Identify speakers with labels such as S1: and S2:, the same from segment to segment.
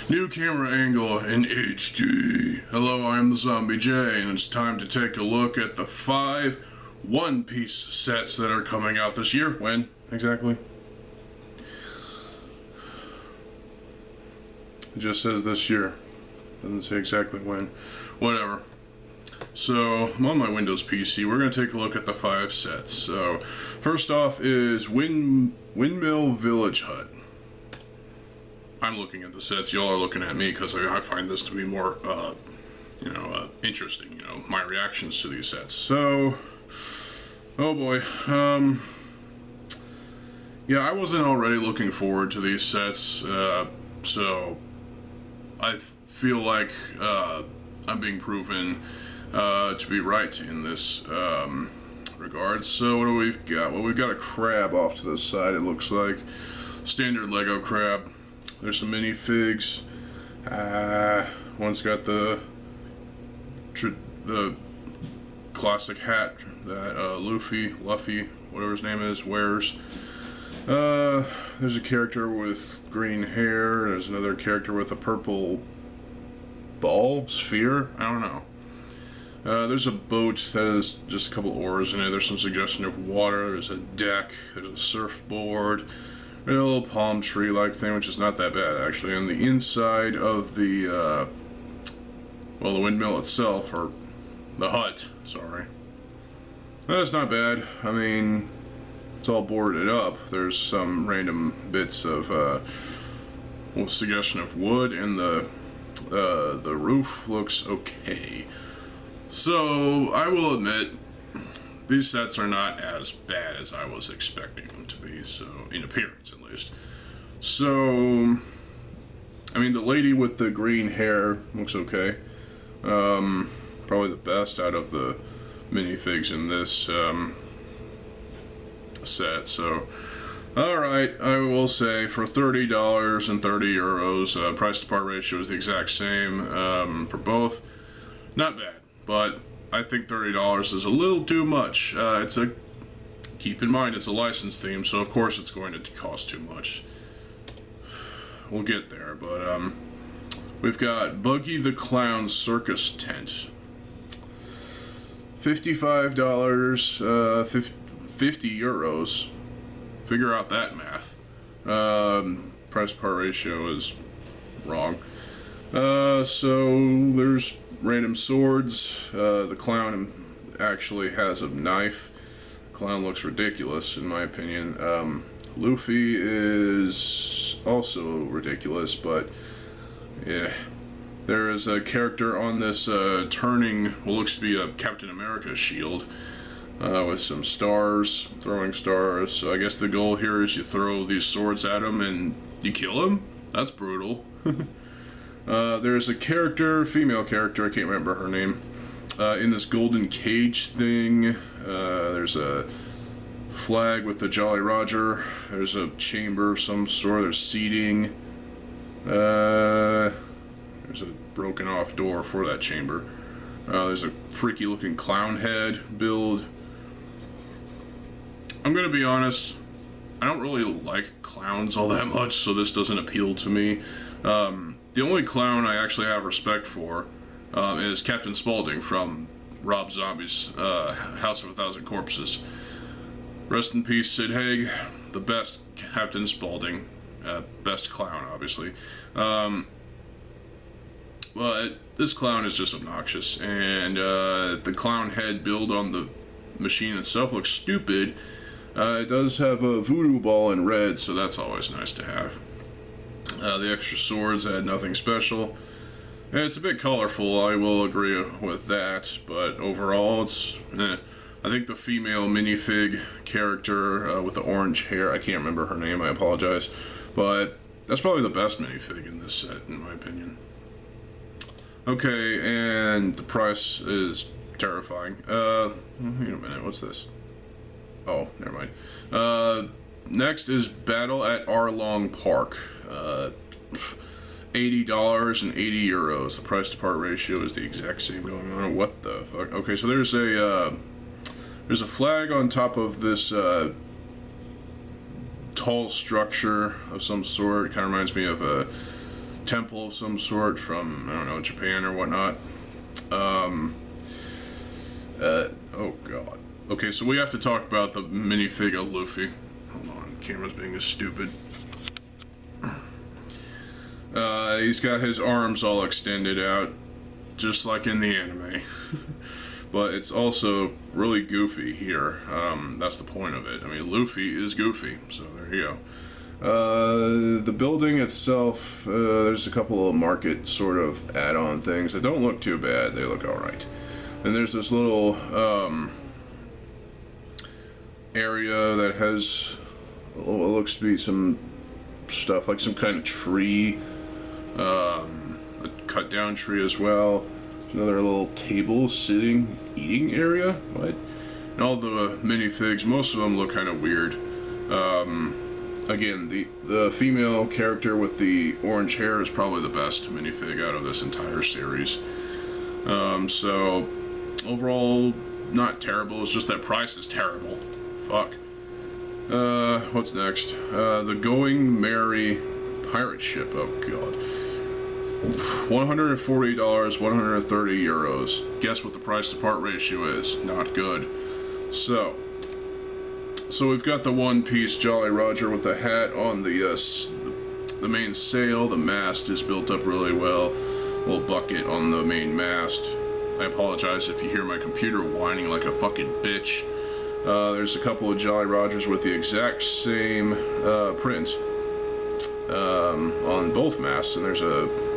S1: New camera angle in HD. Hello, I'm TheZOMBIEJ, and it's time to take a look at the 5 One Piece sets that are coming out this year. When, exactly? It just says this year. Doesn't say exactly when. Whatever. So, I'm on my Windows PC. We're going to take a look at the 5 sets. So, first off is Windmill Village Hut. I'm looking at the sets, y'all are looking at me because I find this to be more, interesting, my reactions to these sets. So, oh boy, yeah, I wasn't already looking forward to these sets, so I feel like I'm being proven to be right in this regard. So what do we've got? Well, we've got a crab off to the side, it looks like. Standard Lego crab. There's some minifigs. One's got the classic hat that Luffy, whatever his name is, wears. There's a character with green hair. There's another character with a purple sphere. I don't know. There's a boat that has just a couple oars in it. There's some suggestion of water. There's a deck. There's a surfboard. A little palm tree-like thing, which is not that bad, actually. On the inside of the, the windmill itself, or the hut, sorry. That's not bad. I mean, it's all boarded up. There's some random bits of, suggestion of wood, and the roof looks okay. So, I will admit, these sets are not as bad as I was expecting them to be, so, in appearance at least. So, I mean, the lady with the green hair looks okay. Probably the best out of the minifigs in this set, so, alright, I will say for $30 and €30, price to par ratio is the exact same for both. Not bad, but I think $30 is a little too much. Keep in mind it's a licensed theme, so of course it's going to cost too much. We'll get there, but we've got Buggy the Clown Circus Tent. $55, 50 euros. Figure out that math. Price par ratio is wrong. So there's random swords. The clown actually has a knife. The clown looks ridiculous in my opinion. Luffy is also ridiculous, but yeah. There is a character on this turning what looks to be a Captain America shield with some stars, throwing stars. So I guess the goal here is you throw these swords at him and you kill him? That's brutal. There's a character, female character, I can't remember her name, in this golden cage thing. There's a flag with the Jolly Roger. There's a chamber of some sort. There's seating. There's a broken off door for that chamber. There's a freaky looking clown head build. I'm gonna be honest, I don't really like clowns all that much, so this doesn't appeal to me. The only clown I actually have respect for is Captain Spaulding from Rob Zombie's House of a Thousand Corpses. Rest in peace, Sid Haig, the best Captain Spaulding, best clown, obviously. But this clown is just obnoxious, and the clown head build on the machine itself looks stupid. It does have a voodoo ball in red, so that's always nice to have. The extra swords add nothing special. And it's a bit colorful, I will agree with that, but overall it's I think the female minifig character with the orange hair, I can't remember her name, I apologize, but that's probably the best minifig in this set, in my opinion. Okay, and the price is terrifying. Wait a minute, what's this? Oh, never mind. Next is Battle at Arlong Park. $80 and €80. The price to part ratio is the exact same going on. What the fuck? Okay, so there's a flag on top of this tall structure of some sort. It kind of reminds me of a temple of some sort from, I don't know, Japan or whatnot. Oh god. Okay, so we have to talk about the minifig of Luffy. Hold on, camera's being stupid. He's got his arms all extended out, just like in the anime. But it's also really goofy here. That's the point of it. I mean, Luffy is goofy, so there you go. The building itself, there's a couple of market sort of add-on things that don't look too bad. They look alright. And there's this little area that has what looks to be some stuff, like some kind of tree, a cut down tree as well. Another little table sitting eating area. What? And all the minifigs, most of them look kind of weird. Again, the female character with the orange hair is probably the best minifig out of this entire series. So overall, not terrible. It's just that price is terrible. Fuck. What's next? The Going Merry pirate ship. Oh god. $140, 130 euros. Guess what the price to part ratio is? Not good. So we've got the One Piece Jolly Roger with the hat on the main sail. The mast is built up really well. Little bucket on the main mast. I apologize if you hear my computer whining like a fucking bitch. There's a couple of Jolly Rogers with the exact same print on both masts, and there's a mast.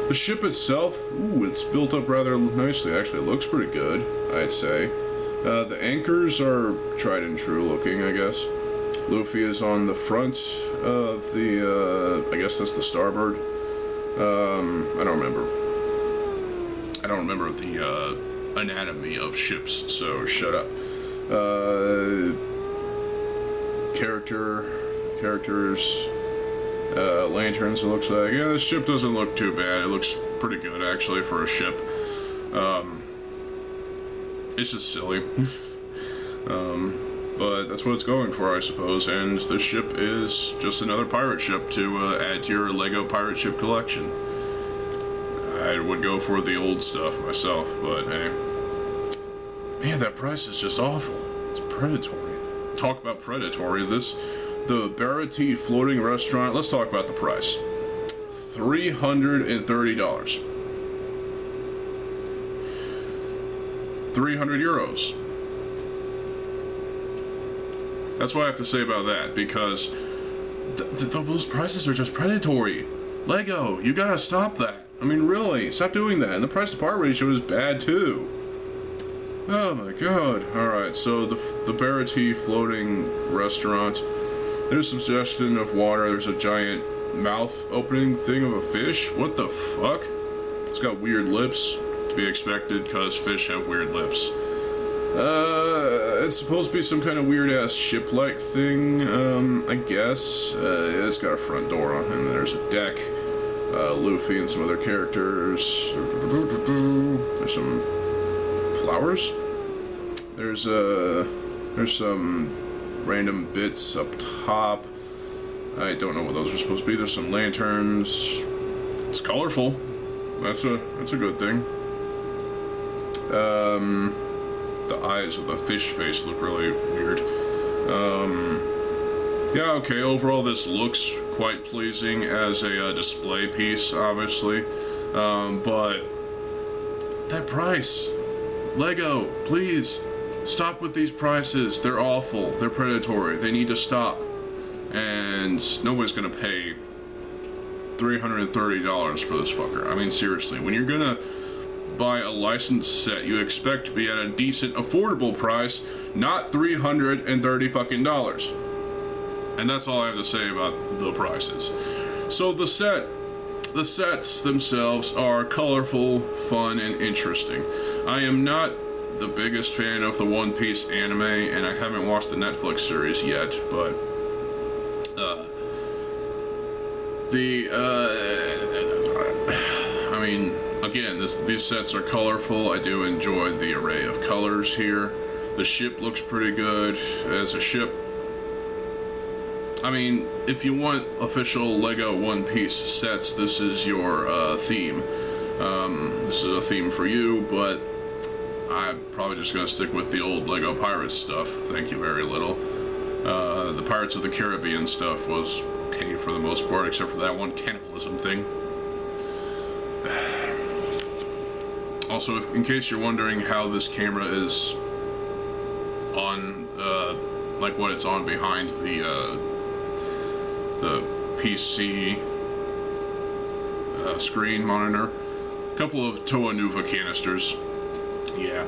S1: The ship itself, ooh, it's built up rather nicely. Actually, it looks pretty good, I'd say. The anchors are tried and true looking, I guess. Luffy is on the front of the, I guess that's the starboard. I don't remember the anatomy of ships, so shut up. Characters, lanterns, it looks like. Yeah, this ship doesn't look too bad. It looks pretty good, actually, for a ship. It's just silly. But that's what it's going for, I suppose, and the ship is just another pirate ship to add to your LEGO pirate ship collection. I would go for the old stuff myself, but hey. Man, that price is just awful. It's predatory. Talk about predatory. The Barati floating restaurant, let's talk about the price. $330. 300 euros. That's what I have to say about that, because those prices are just predatory. LEGO, you gotta stop that. I mean, really, stop doing that. And the price to part ratio is bad too. Oh my god. Alright, so the Barati floating restaurant. There's a suggestion of water. There's a giant mouth opening thing of a fish. What the fuck? It's got weird lips. To be expected, because fish have weird lips. It's supposed to be some kind of weird-ass ship-like thing, I guess. It's got a front door on him. There's a deck. Luffy and some other characters. There's some flowers. There's some random bits up top. I don't know what those are supposed to be. There's some lanterns. It's colorful. That's a good thing. The eyes of the fish face look really weird. Yeah, okay, overall this looks quite pleasing as a display piece, obviously. But that price. LEGO, please, stop with these prices. They're awful. They're predatory. They need to stop. And nobody's gonna pay $330 for this fucker. I mean, seriously, when you're gonna buy a licensed set, you expect to be at a decent, affordable price, not $330 fucking dollars. And that's all I have to say about the prices. So the sets themselves are colorful, fun, and interesting. I am not the biggest fan of the One Piece anime, and I haven't watched the Netflix series yet, but I mean, again, these sets are colorful. I do enjoy the array of colors here. The ship looks pretty good as a ship. I mean, if you want official LEGO One Piece sets, this is your theme. This is a theme for you, but I'm probably just gonna stick with the old LEGO Pirates stuff. Thank you very little. The Pirates of the Caribbean stuff was okay for the most part, except for that one cannibalism thing. Also, in case you're wondering how this camera is on, like what it's on behind the PC screen monitor, a couple of Toa Nuva canisters. Yeah.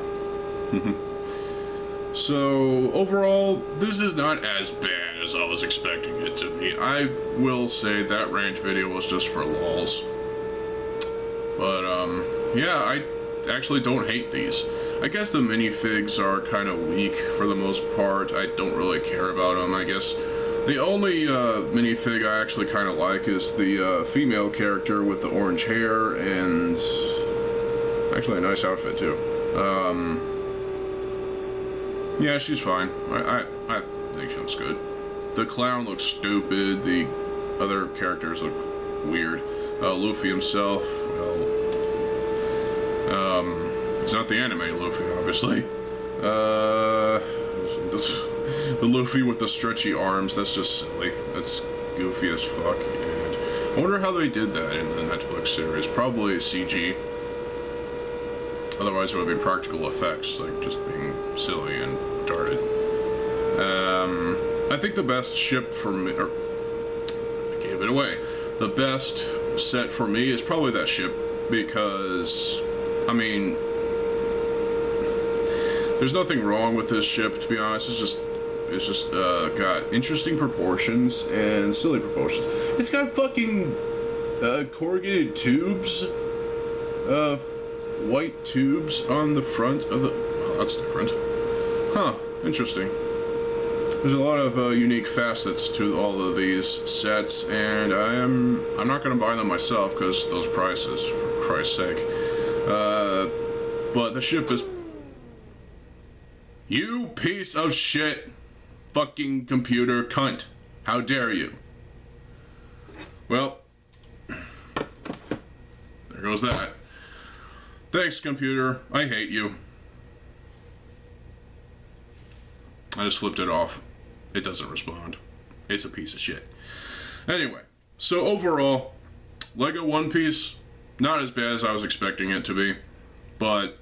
S1: So, overall, this is not as bad as I was expecting it to be. I will say that ranch video was just for lols. But, yeah, I actually don't hate these. I guess the minifigs are kind of weak for the most part. I don't really care about them, I guess. The only minifig I actually kind of like is the female character with the orange hair and actually a nice outfit too. Yeah, she's fine. I think she looks good. The clown looks stupid. The other characters look weird. Luffy himself, well, it's not the anime Luffy, obviously. The Luffy with the stretchy arms, that's just silly. That's goofy as fuck. And I wonder how they did that in the Netflix series. Probably CG. Otherwise it would be practical effects, like just being silly and retarded. I think the best ship for me, or I gave it away. The best set for me is probably that ship, because, I mean, there's nothing wrong with this ship, to be honest. It's just got interesting proportions and silly proportions. It's got fucking corrugated tubes, white tubes on the front of the. Well, that's different. Huh? Interesting. There's a lot of unique facets to all of these sets, and I'm not gonna buy them myself because those prices, for Christ's sake. But the ship is. You piece of shit, fucking computer cunt! How dare you? Well, there goes that. Thanks, computer. I hate you. I just flipped it off. It doesn't respond. It's a piece of shit. Anyway, so overall, LEGO One Piece, not as bad as I was expecting it to be, but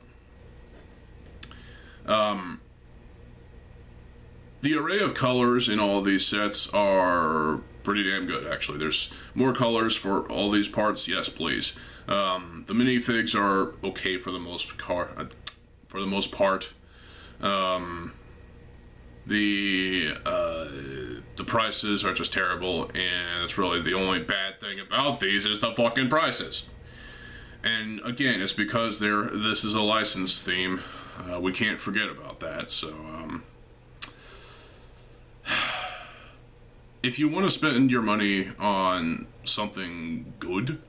S1: the array of colors in all of these sets are pretty damn good, actually. There's more colors for all these parts, yes please. The minifigs are okay for the most part. The prices are just terrible, and it's really the only bad thing about these is the fucking prices. And again, it's because this is a licensed theme. We can't forget about that. So, if you want to spend your money on something good,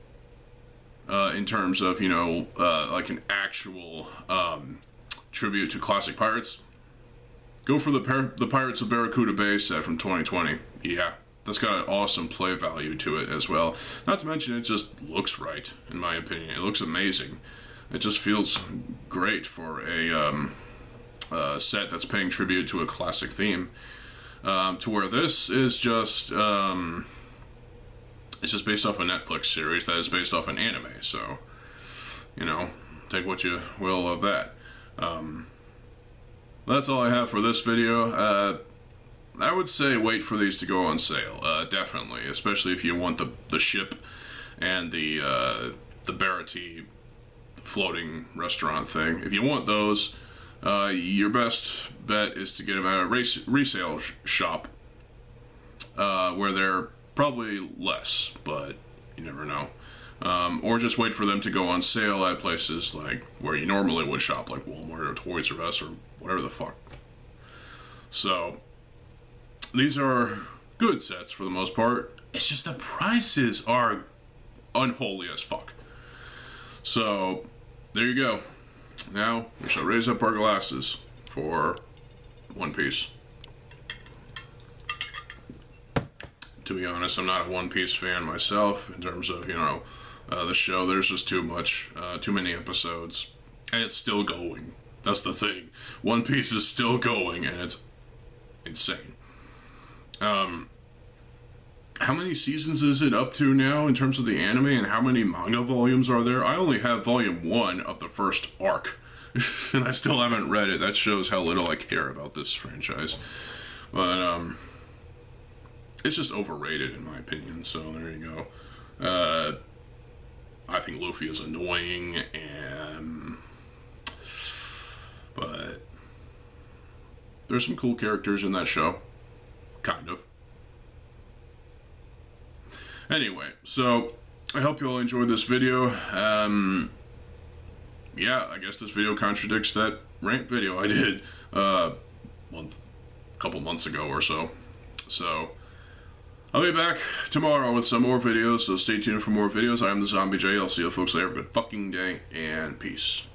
S1: in terms of, you know, like an actual tribute to classic pirates, go for the Pirates of Barracuda Bay set from 2020. Yeah, that's got an awesome play value to it as well. Not to mention, it just looks right, in my opinion. It looks amazing. It just feels great for a set that's paying tribute to a classic theme. To where this is just, it's just based off a Netflix series that is based off an anime. So, you know, take what you will of that. That's all I have for this video. I would say wait for these to go on sale, definitely, especially if you want the ship and the Barati floating restaurant thing. If you want those, your best bet is to get them at a resale shop, where they're probably less, but you never know. Or just wait for them to go on sale at places like where you normally would shop, like Walmart or Toys R Us or whatever the fuck. So, these are good sets for the most part. It's just the prices are unholy as fuck. So, there you go. Now, we shall raise up our glasses for One Piece. to be honest. I'm not a One Piece fan myself in terms of, the show. There's just too much, too many episodes. And it's still going. That's the thing. One Piece is still going, and it's insane. How many seasons is it up to now in terms of the anime, and how many manga volumes are there? I only have volume 1 of the first arc, and I still haven't read it. That shows how little I care about this franchise. But, it's just overrated in my opinion, so there you go. I think Luffy is annoying, but there's some cool characters in that show. Kind of. Anyway, so I hope you all enjoyed this video. Yeah, I guess this video contradicts that rant video I did a couple months ago or so. So I'll be back tomorrow with some more videos, so stay tuned for more videos. I am TheZOMBIEJ. I'll see you folks later. Have a good fucking day, and peace.